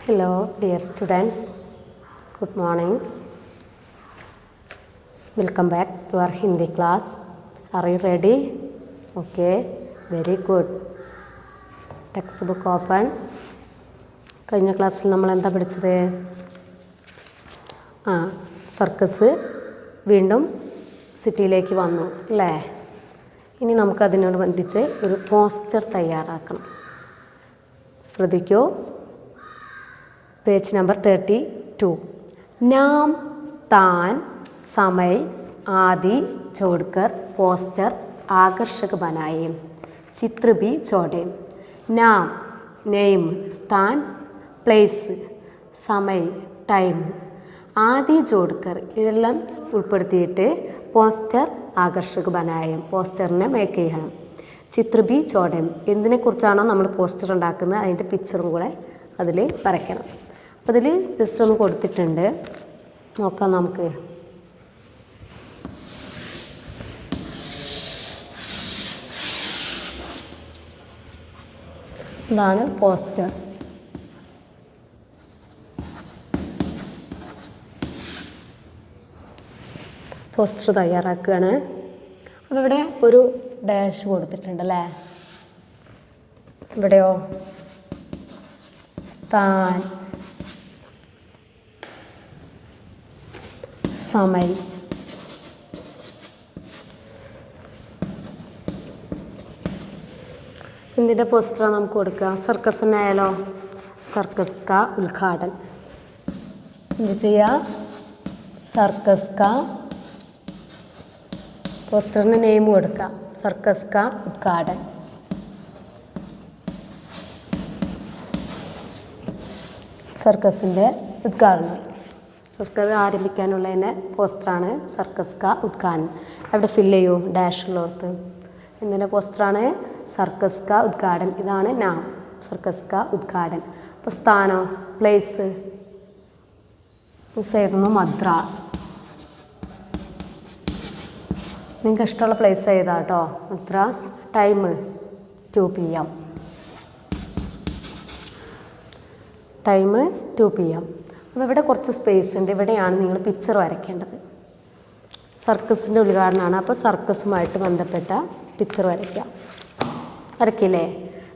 Hello, dear students. Good morning. Welcome back to our Hindi class. Are you ready? Okay, very good. Textbook open. കഴിഞ്ഞ ക്ലാസ്സിൽ നമ്മൾ എന്താ പഠിച്ചത്? Circus വീണ്ടും സിറ്റിയിലേക്ക് വന്നു അല്ലേ? ഇനി നമുക്കതിനോട് ബന്ധിച്ച് ഒരു പോസ്റ്റർ തയ്യാറാക്കണം. ശ്രദ്ധിക്കൂ. Page number 32. नाम, स्थान, समय आदि जोड़कर पोस्टर आकर्षक बनाए. चित्र भी जोड़ें. नाम, नेम, स्थान, प्लेस, समय, टाइम आदि जोड़कर ഇതെല്ലാം ഉൾപ്പെടുത്തിയിട്ട് പോസ്റ്റർ ആകർഷക ബനായം പോസ്റ്ററിനെ മേക്ക് ചെയ്യണം. ചിത്ര ബി ചോടം എന്തിനെക്കുറിച്ചാണോ നമ്മൾ പോസ്റ്റർ ഉണ്ടാക്കുന്നത് അതിൻ്റെ പിക്ചറും കൂടെ അതിൽ വരയ്ക്കണം. അപ്പോൾ ഇതിൽ ജസ്റ്റ് ഒന്ന് കൊടുത്തിട്ടുണ്ട്, നോക്കാം നമുക്ക്. ഇതാണ് പോസ്റ്റർ. പോസ്റ്റർ തയ്യാറാക്കുകയാണ്. അപ്പോൾ ഇവിടെ ഒരു ഡാഷ് കൊടുത്തിട്ടുണ്ടല്ലേ. ഇവിടെയോ സ്ഥാൻ, സമയം, എന്തിൻ്റെ പോസ്റ്ററാണ് നമുക്ക് കൊടുക്കുക? സർക്കസിനായാലോ സർക്കസ് കാ ഉദ്ഘാടൻ. എന്ത് ചെയ്യുക? സർക്കസ് കാ പോസ്റ്ററിന് നെയിം കൊടുക്കുക, സർക്കസ് കാ ഉദ്ഘാടൻ. സർക്കസിൻ്റെ ഉദ്ഘാടനം, സർക്കസ് ആരംഭിക്കാനുള്ളതിൻ്റെ പോസ്റ്ററാണ് സർക്കസ് കാ ഉദ്ഘാടൻ. അവിടെ ഫില്ല് ചെയ്യൂ ഡാഷുള്ളവർക്ക്. എന്തിൻ്റെ പോസ്റ്ററാണ്? സർക്കസ് കാ ഉദ്ഘാടൻ. ഇതാണ് നാം, സർക്കസ് കാ ഉദ്ഘാടൻ. അപ്പോൾ സ്ഥാനം, പ്ലേസ് ഏതായിരുന്നു? മദ്രാസ്. നിങ്ങൾക്ക് ഇഷ്ടമുള്ള പ്ലേസ് ഏതാ കേട്ടോ, Madras. Time 2 PM. Time 2 PM. അപ്പോൾ ഇവിടെ കുറച്ച് സ്പേസ് ഉണ്ട്. ഇവിടെയാണ് നിങ്ങൾ പിക്ചർ വരയ്ക്കേണ്ടത്. സർക്കസിൻ്റെ ഉദ്ഘാടനമാണ്, അപ്പോൾ സർക്കസുമായിട്ട് ബന്ധപ്പെട്ട പിക്ചർ വരയ്ക്കില്ലേ?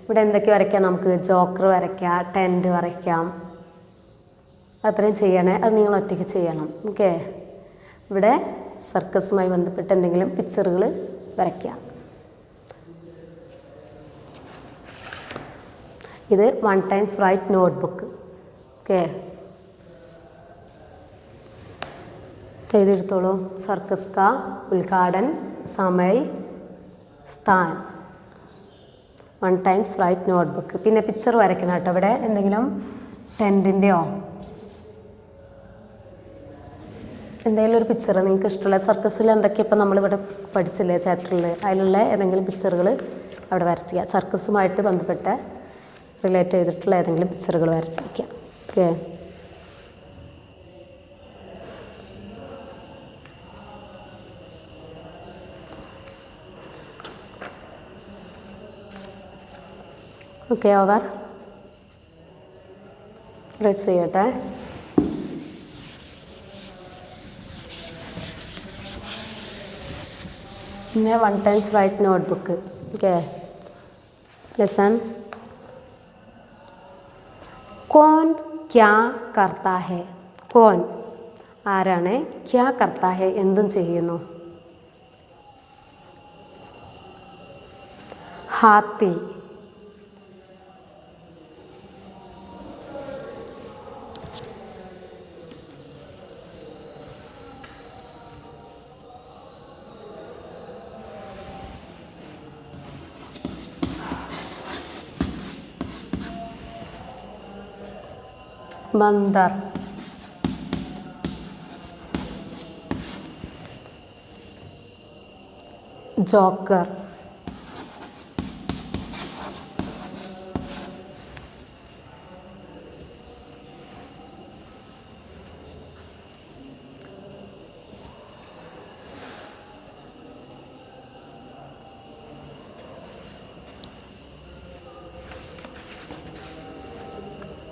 ഇവിടെ എന്തൊക്കെ വരയ്ക്കാം നമുക്ക്? ജോക്കർ വരയ്ക്കാം, ടെൻറ്റ് വരയ്ക്കാം. അത്രയും ചെയ്യണേ, അത് നിങ്ങൾ ഒറ്റയ്ക്ക് ചെയ്യണം. ഓക്കെ. ഇവിടെ സർക്കസുമായി ബന്ധപ്പെട്ട എന്തെങ്കിലും പിക്ചറുകൾ വരയ്ക്കാം. ഇത് 1 ടൈംസ് റൈറ്റ് നോട്ട്ബുക്ക്. ഓക്കെ, ചെയ്തെടുത്തോളൂ. സർക്കസ് കാ ഉദ്ഘാടൻ, സമയ, സ്ഥാൻ. 1 ടൈംസ് റൈറ്റ് നോട്ട്ബുക്ക്. പിന്നെ പിക്ചർ വരയ്ക്കണം കേട്ടോ. ഇവിടെ എന്തെങ്കിലും ടെൻറ്റിൻ്റെയോ എന്തെങ്കിലും ഒരു പിക്ചർ നിങ്ങൾക്ക് ഇഷ്ടമുള്ള സർക്കസിൽ എന്തൊക്കെയാണ് ഇപ്പം നമ്മളിവിടെ പഠിച്ചില്ലേ ചാപ്റ്ററിൽ, അതിലുള്ള ഏതെങ്കിലും പിക്ചറുകൾ അവിടെ വരയ്ക്കുക. സർക്കസുമായിട്ട് ബന്ധപ്പെട്ട റിലേറ്റ് ചെയ്തിട്ടുള്ള ഏതെങ്കിലും പിക്ചറുകൾ വരച്ചിരിക്കുക. ഓക്കെ. Okay, over. റൈറ്റ് ചെയ്യട്ടെ. പിന്നെ 1 times right notebook. Okay. Lesson. കോൺ ക്യാ കർത്താ ഹെ. കോൺ ആരാണ്? ക്യാ കർത്താ ഹെ എന്തും ചെയ്യുന്നു. ഹാത്തി. बंदर. जोकर.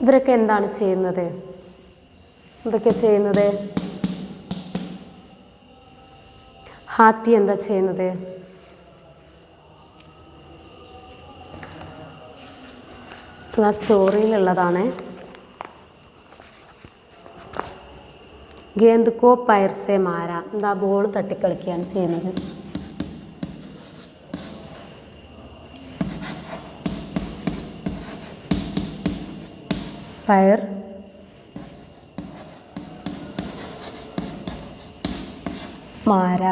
ഇവരൊക്കെ എന്താണ് ചെയ്യുന്നത്? എന്തൊക്കെ ചെയ്യുന്നത്? ഹാത്തി എന്താ ചെയ്യുന്നത്? ആ സ്റ്റോറിയിലുള്ളതാണ്. ഗേന്ദ് കോ പൈർ സെ മാര, എന്താ ബോൾ തട്ടിക്കളിക്കുകയാണ് ചെയ്യുന്നത്. പൈർ മാര,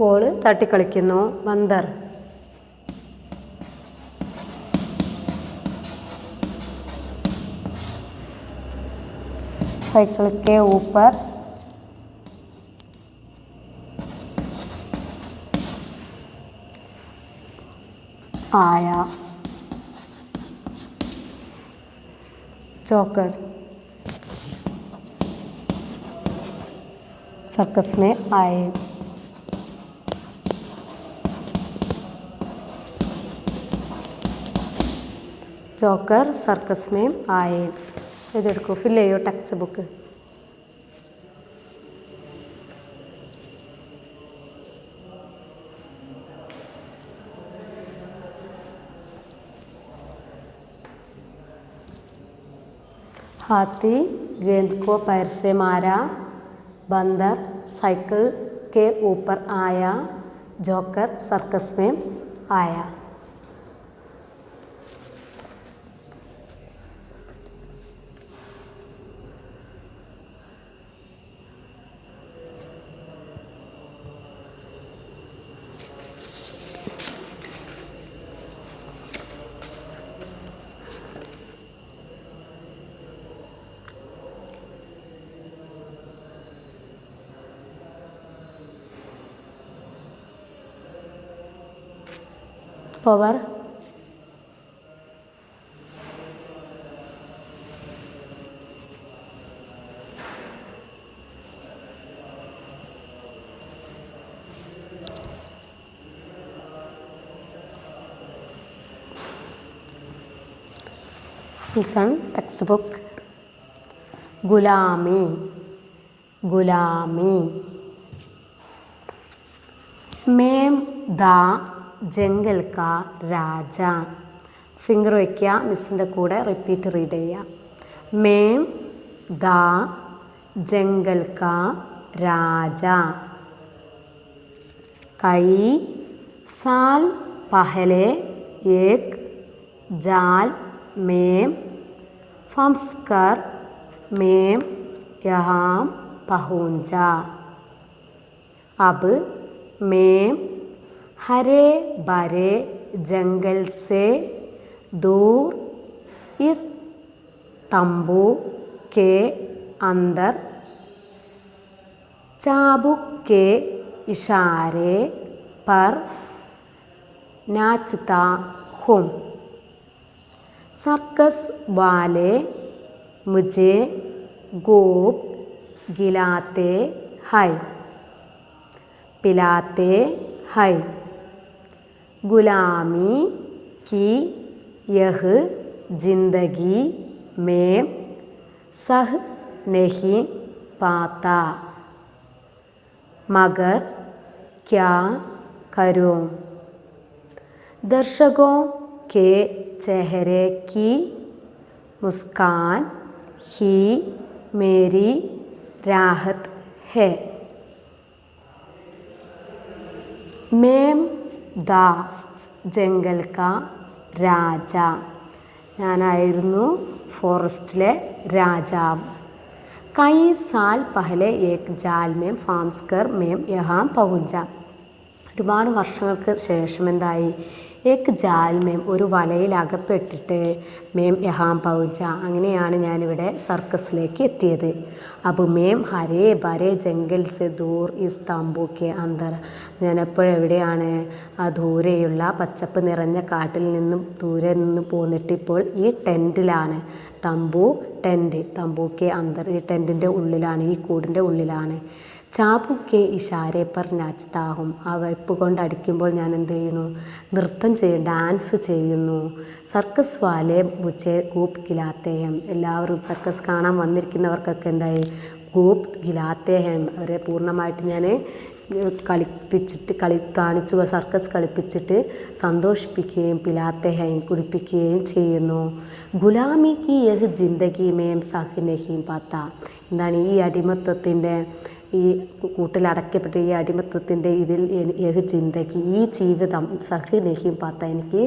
ബോൾ തട്ടിക്കളിക്കുന്നു. ബന്ദർ साइकिल के ऊपर आया. जोकर सर्कस में आए. जोकर सर्कस में आए. ഇതെടുക്കൂ, ഫില്ല് ചെയ്യോ ടെക്സ്റ്റ് ബുക്ക്. हाथी गेंद को पैर से मारा. बंदर साइकिल के ऊपर आया. जोकर सर्कस में आया. Power text book. गुलामी गुलामी. मैं दा ജംഗൽ കാ രാജ. ഫിംഗർ വയ്ക്കുക, മിസ്സിൻ്റെ കൂടെ റിപ്പീറ്റ് റീഡ് ചെയ്യുക. മേം ദാ ജംഗൽ കാ രാജ. കൈ സാൽ പഹലെ ഏക് ജാൽ മേം ഫംസ്കർ മേം യഹാം പഹൂഞ്ച. अब മേം हरे भरे जंगल से दूर इस तंबू के अंदर चाबुक के इशारे पर नाचता हूँ. सर्कस वाले मुझे गोप गिलाते हैं, पिलाते हैं. गुलामी की यह जिंदगी में सह नहीं पाता, मगर क्या करूं. दर्शकों के चेहरे की मुस्कान ही मेरी राहत है. मैं ദാ ജംഗൽ കാ രാജ, ഞാനായിരുന്നു ഫോറസ്റ്റിലെ രാജാവ്. കൈ സാൽ പഹലെ ഏക് ജാൽ മേം ഫാംസ്കർ മേം യഹാം പഹുഞ്ച. ഒരുപാട് വർഷങ്ങൾക്ക് ശേഷം എന്തായി? ഏക് ജാൽ മേം, ഒരു വലയിൽ അകപ്പെട്ടിട്ട്, മേം യഹാം പഹുഞ്ച, അങ്ങനെയാണ് ഞാനിവിടെ സർക്കസിലേക്ക് എത്തിയത്. അബ് മേം ഹരേ ഭരേ ജംഗൽ സെ ദൂർ ഇസ് തംബൂ കെ അന്തർ. ഞാൻ എപ്പോഴെവിടെയാണ്? ആ ദൂരെയുള്ള പച്ചപ്പ് നിറഞ്ഞ കാട്ടിൽ നിന്നും ദൂരെ നിന്ന് പോന്നിട്ട് ഇപ്പോൾ ഈ ടെൻറ്റിലാണ്. തമ്പു ടെൻറ്റ്, തമ്പൂ കെ അന്തർ, ഈ ടെൻറ്റിൻ്റെ ഉള്ളിലാണ്, ഈ കൂടിൻ്റെ ഉള്ളിലാണ്. ചാബുക്കെ ഇഷാരെ പർ നാച്താഹും. ആ വൈപ്പ് കൊണ്ട് അടിക്കുമ്പോൾ ഞാൻ എന്ത് ചെയ്യുന്നു? നൃത്തം ചെയ്യും, ഡാൻസ് ചെയ്യുന്നു. സർക്കസ് വാലെ മുച്ചെ കൂപ്പ് ഗിലാത്തേഹം. എല്ലാവരും സർക്കസ് കാണാൻ വന്നിരിക്കുന്നവർക്കൊക്കെ എന്തായി? കൂപ്പ് ഗിലാത്തേഹം. അവരെ പൂർണ്ണമായിട്ട് ഞാൻ കാണിച്ചു, സർക്കസ് കളിപ്പിച്ചിട്ട് സന്തോഷിപ്പിക്കുകയും പിലാത്തേഹം കുടിപ്പിക്കുകയും ചെയ്യുന്നു. ഗുലാമി കി യഹ് ജിന്ദഗി മേം സഹ് നഹീം പാത്ത. എന്താണ് ഈ അടിമത്വത്തിൻ്റെ, ഈ കൂട്ടിലടക്കപ്പെട്ട ഈ അടിമത്വത്തിൻ്റെ ഇതിൽ യഹ് ജിന്ദഗി, ഈ ജീവിതം സഹ് നഹീം പാത്ത, എനിക്ക്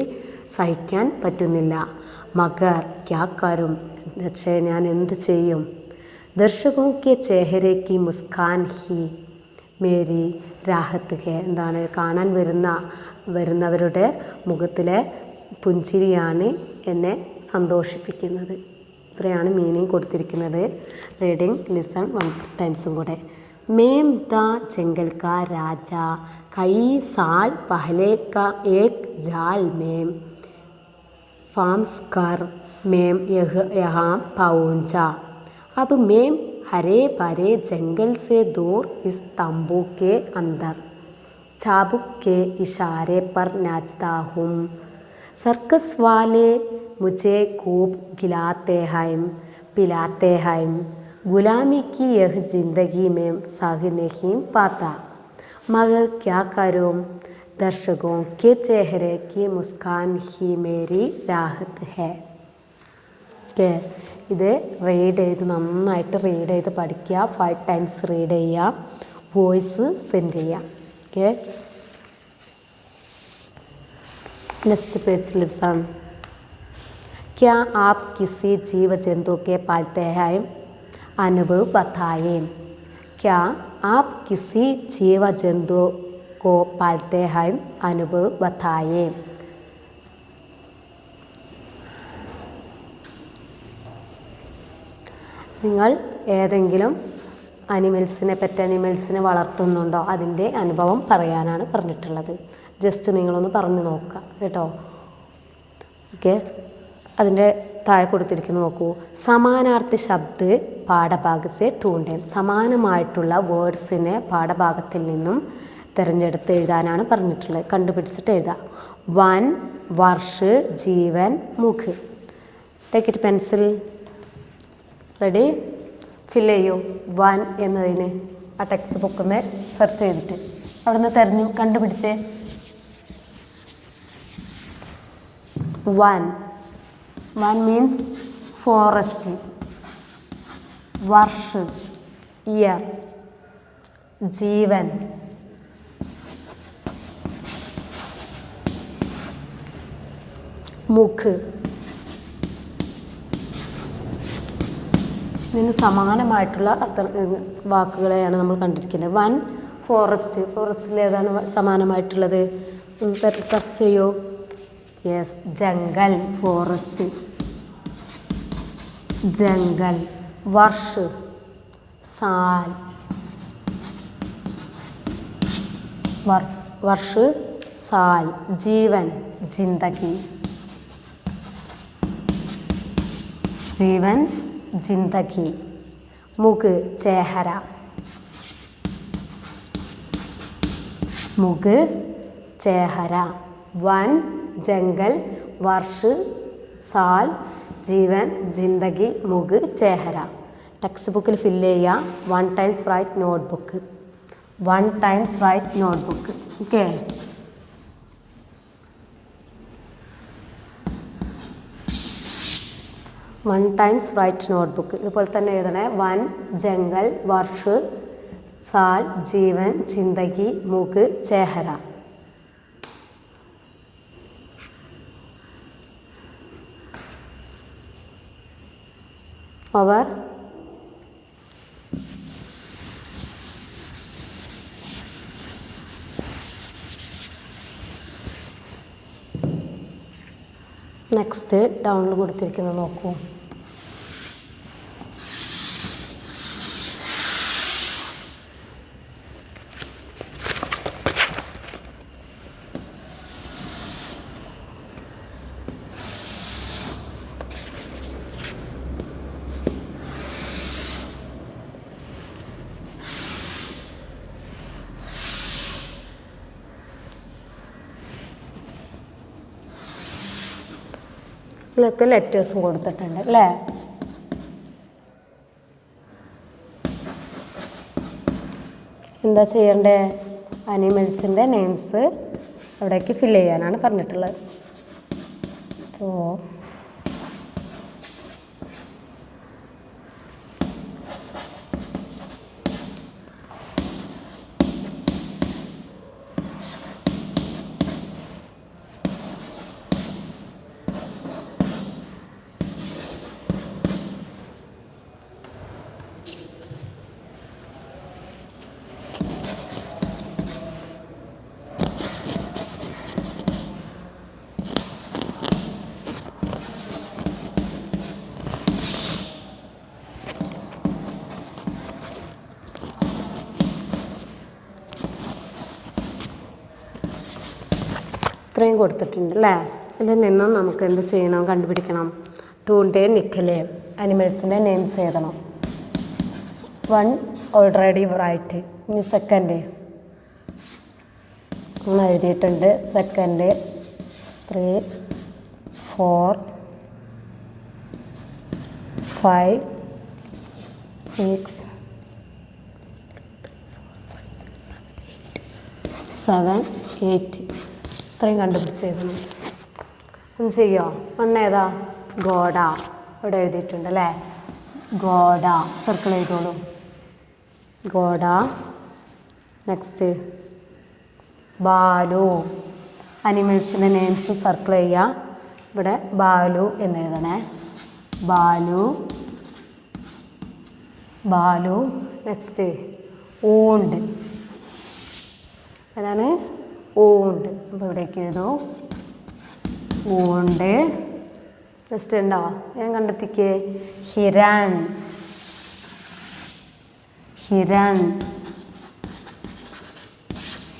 സഹിക്കാൻ പറ്റുന്നില്ല. മഗർ ക്യാ കരും, പക്ഷേ ഞാൻ എന്ത് ചെയ്യും? ദർശകോ കെ ചെഹരയ്ക്ക് മുസ്കാൻ ഹി മേരി രാഹത്ത് ഹെ. എന്താണ് കാണാൻ വരുന്നവരുടെ മുഖത്തിലെ പുഞ്ചിരിയാണ് എന്നെ സന്തോഷിപ്പിക്കുന്നത്. ഇത്രയാണ് മീനിങ് കൊടുത്തിരിക്കുന്നത്. റീഡിങ് ലിസൺ 1 ടൈംസും കൂടെ. മേം ദ ജംഗൽ കാ രാജ കई साल पहले का एक जाल में फांस कर मैं यहाँ पहुँचा. अब मैं हरे भरे जंगल से दूर इस तंबू के अंदर चाबुक के इशारे पर नाचता हूँ. सर्कस वाले मुझे खूब खिलाते हैं, पिलाते हैं. गुलामी की यह ज़िंदगी में सह नहीं पाता, मगर क्या करूँ? दर्शकों के चेहरे की मुस्कान ही मेरी राहत है. ഓക്കെ, ഇത് റീഡ് ചെയ്ത് നന്നായിട്ട് റീഡ് ചെയ്ത് പഠിക്കുക. 5 ടൈംസ് റീഡ് ചെയ്യുക, വോയിസ് സെൻഡ് ചെയ്യുക. Okay, next page listen. क्या आप किसी जीव जंतु के पालते हैं? अनुभव बताएं. क्या आप किसी जीव जंतु को पालते हैं? अनुभव बताएं. നിങ്ങൾ ഏതെങ്കിലും പെറ്റ് അനിമൽസിനെ വളർത്തുന്നുണ്ടോ? അതിൻ്റെ അനുഭവം പറയാനാണ് പറഞ്ഞിട്ടുള്ളത്. ജസ്റ്റ് നിങ്ങളൊന്ന് പറഞ്ഞു നോക്കുക കേട്ടോ. ഓക്കെ, അതിൻ്റെ താഴെ കൊടുത്തിരിക്കുന്നത് നോക്കൂ. സമാനാർത്ഥി ശബ്ദ് പാഠഭാഗസെ ടൂണ്ടേം. സമാനമായിട്ടുള്ള വേർഡ്സിനെ പാഠഭാഗത്തിൽ നിന്നും തിരഞ്ഞെടുത്ത് എഴുതാനാണ് പറഞ്ഞിട്ടുള്ളത്. കണ്ടുപിടിച്ചിട്ട് എഴുതാം. വൻ, വർഷ്, ജീവൻ, മുഖ്. Take it pencil. Ready? Fill ചെയ്യൂ. വൻ എന്നതിന് ആ ടെക്സ്റ്റ് ബുക്കിൽ നിന്ന് സെർച്ച് ചെയ്തിട്ട് അവിടെ നിന്ന് കണ്ടുപിടിച്ചേ. വൻ means forest. വർഷ് ഇയർ. ജീവൻ മുഖ്. ഇതിന് സമാനമായിട്ടുള്ള വാക്കുകളെയാണ് നമ്മൾ കണ്ടിരിക്കുന്നത്. വൻ, ഫോറസ്റ്റ്. ഫോറസ്റ്റിൽ ഏതാണ് സമാനമായിട്ടുള്ളത്? സെർച്ച് ചെയ്യൂ. യെസ്, ജംഗൽ. ഫോറസ്റ്റ്, ജംഗൽ. വർഷ്, സാൽ. വർഷ്, സാൽ. ജീവൻ, ജിന്ദഗി. ജീവൻ, ജിന്ദഗി. മുഖ്, ചേഹര. മുഖ്, ചേഹര. വൻ, ജംഗൽ. വർഷ്, സാൽ. ജീവൻ, ജിന്ദഗി. മുഖ്, ചേഹര. ടെക്സ്റ്റ് ബുക്കിൽ ഫില്ല് ചെയ്യുക. 1 times right notebook. 1 times right notebook. Okay, one times right notebook. ഇതുപോലെ തന്നെ എഴുതണേ. വൻ, ജംഗൽ, വർഷ്, സാൽ, ജീവൻ, ജിന്ദഗി, മുഖ്, ചേഹര. ഓവർ. നെക്സ്റ്റ് ഡൗണിൽ കൊടുത്തിരിക്കുന്നത് നോക്കൂ. ഇതിലൊക്കെ ലെറ്റേഴ്സും കൊടുത്തിട്ടുണ്ട് അല്ലേ? എന്താ ചെയ്യണ്ടേ? അനിമൽസിൻ്റെ നെയിംസ് അവിടേക്ക് ഫില്ല് ചെയ്യാനാണ് പറഞ്ഞിട്ടുള്ളത്. സോ ഇത്രയും കൊടുത്തിട്ടുണ്ട് അല്ലേ? ഇതിൽ നിന്നും നമുക്ക് എന്ത് ചെയ്യണം? കണ്ടുപിടിക്കണം. ടൂൻ്റെയും നിക്കലെയും അനിമൽസിൻ്റെ നെയിംസ് എഴുതണം. 1 ഓൾറെഡി റൈറ്റ്. ഇനി സെക്കൻഡ് ഒന്ന് എഴുതിയിട്ടുണ്ട്. സെക്കൻഡ് 3 4 5 6 7 8 ഇത്രയും കണ്ടുപിടിച്ചെഴുതണം. ഒന്ന് ചെയ്യോ? ഏതാ? ഗോഡ. ഇവിടെ എഴുതിയിട്ടുണ്ട് അല്ലേ? ഗോഡ സർക്കിൾ ചെയ്തോളൂ. Goda. Next Balu. അനിമൽസിൻ്റെ names circle ചെയ്യുക. ഇവിടെ ബാലു എന്ന് എഴുതണേ. ബാലു. ബാലു. നെക്സ്റ്റ് ഊണ്ട്. അതാണ് ഊണ്ട്. അപ്പോൾ ഇവിടേക്ക് എഴുതൂ ഊണ്ട്. നെക്സ്റ്റ് ഉണ്ടോ? ഞാൻ കണ്ടെത്തിക്കേ. ഹിരൺ. ഹിരൺ.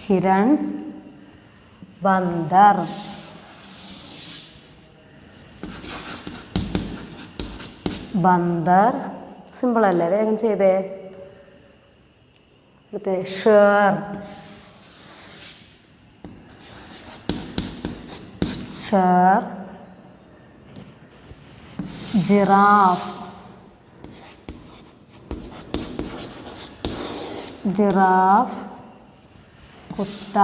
ഹിരൺ. ബന്ദർ. ബന്ദർ. സിമ്പിളല്ലേ? വേഗം ചെയ്തേ. മറ്റേ ഷേർ. ഷേർ. ജിറാഫ്. ജിറാഫ്. കുത്ത.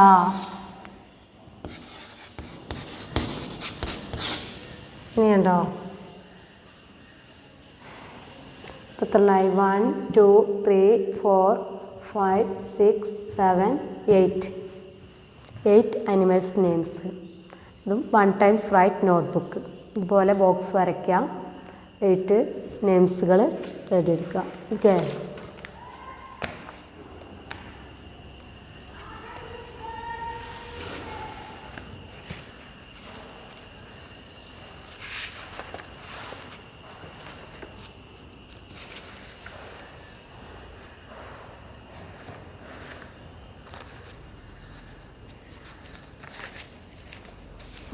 ഇനിയുണ്ടോ? എത്രയായി? 1 2 3 4 5 6 7 8 അനിമൽസ് നെയിംസ്. ഇതും 1 ടൈംസ് റൈറ്റ് നോട്ട്ബുക്ക്. ഇതുപോലെ ബോക്സ് വരയ്ക്കാം. 8 നെയിംസുകൾ എഴുതിയെടുക്കുക. ഓക്കെ.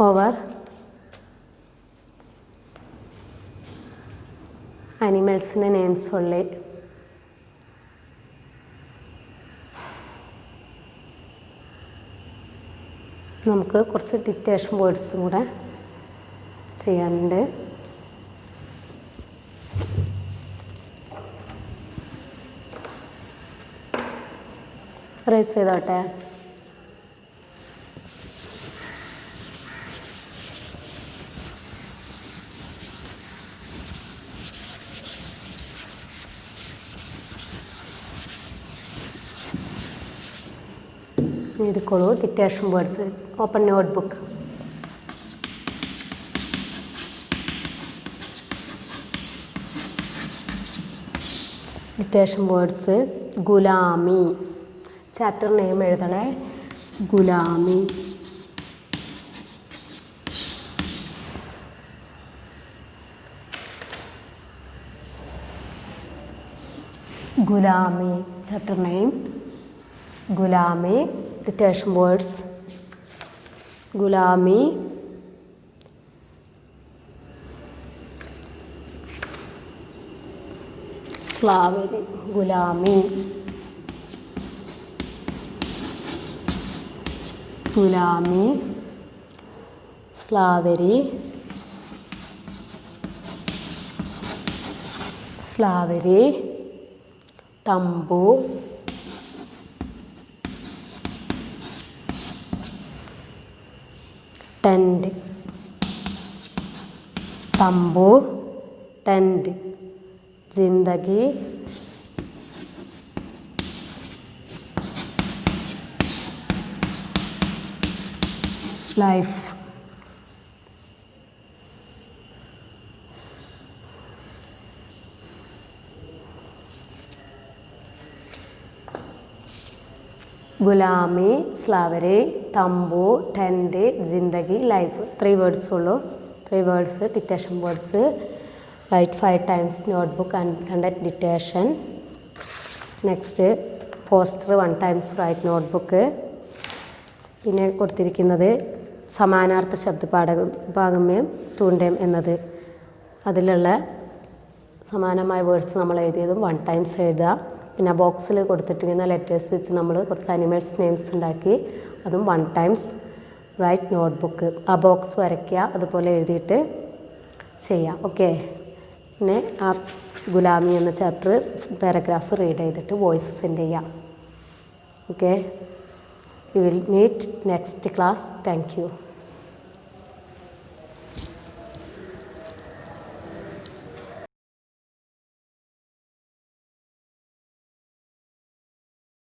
ഓവർ അനിമൽസിൻ്റെ നെയിംസ് ഉള്ളി. നമുക്ക് കുറച്ച് ഡിക്റ്റേഷൻ വേർഡ്സും കൂടെ ചെയ്യാനുണ്ട്. റൈസ് ചെയ്തോട്ടെ. എഴുതിക്കോളൂ dictation words. Open notebook. Dictation words. ഗുലാമി. ചാപ്റ്റർ നെയിം എഴുതണേ. ഗുലാമി. ഗുലാമി. ചാപ്റ്റർ നെയിം ഗുലാമി. Dictation words. ഗുലാമി. സ്ലാവരി. ഗുലാമി. ഗുലാമി. സ്ലാവരി. സ്ലാവരി, തമ്പു, ടെൻറ്റ്, തമ്പു, ടെൻറ്റ്, ജിന്ദഗി, ലൈഫ്. ഗുലാമി, സ്ലാവരി, തമ്പു, ടെൻറ്റ്, ജിന്ദഗി, ലൈഫ്. 3 വേർഡ്സ് ഉള്ളൂ. 3 words dictation words. Right 5 times notebook and conduct dictation. Next poster 1 times right notebook. പിന്നെ കൊടുത്തിരിക്കുന്നത് സമാനാർത്ഥ ശബ്ദഭാഗമേയും ടൂണ്ടേം എന്നത് അതിലുള്ള സമാനമായ വേർഡ്സ് നമ്മൾ എഴുതിയതും 1 ടൈംസ് എഴുതുക. പിന്നെ ബോക്സിൽ കൊടുത്തിട്ടിരിക്കുന്ന ലെറ്റേഴ്സ് വെച്ച് നമ്മൾ കുറച്ച് അനിമൽസ് നെയിംസ് ഉണ്ടാക്കി അതും 1 ടൈംസ് റൈറ്റ് നോട്ട്ബുക്ക്. ആ ബോക്സ് വരയ്ക്കുക, അതുപോലെ എഴുതിയിട്ട് ചെയ്യാം. ഓക്കെ. പിന്നെ ആ ഗുലാമി എന്ന ചാപ്റ്റർ പാരഗ്രാഫ് റീഡ് ചെയ്തിട്ട് വോയിസ് സെൻഡ് ചെയ്യാം. Okay. We will meet next class. Thank you.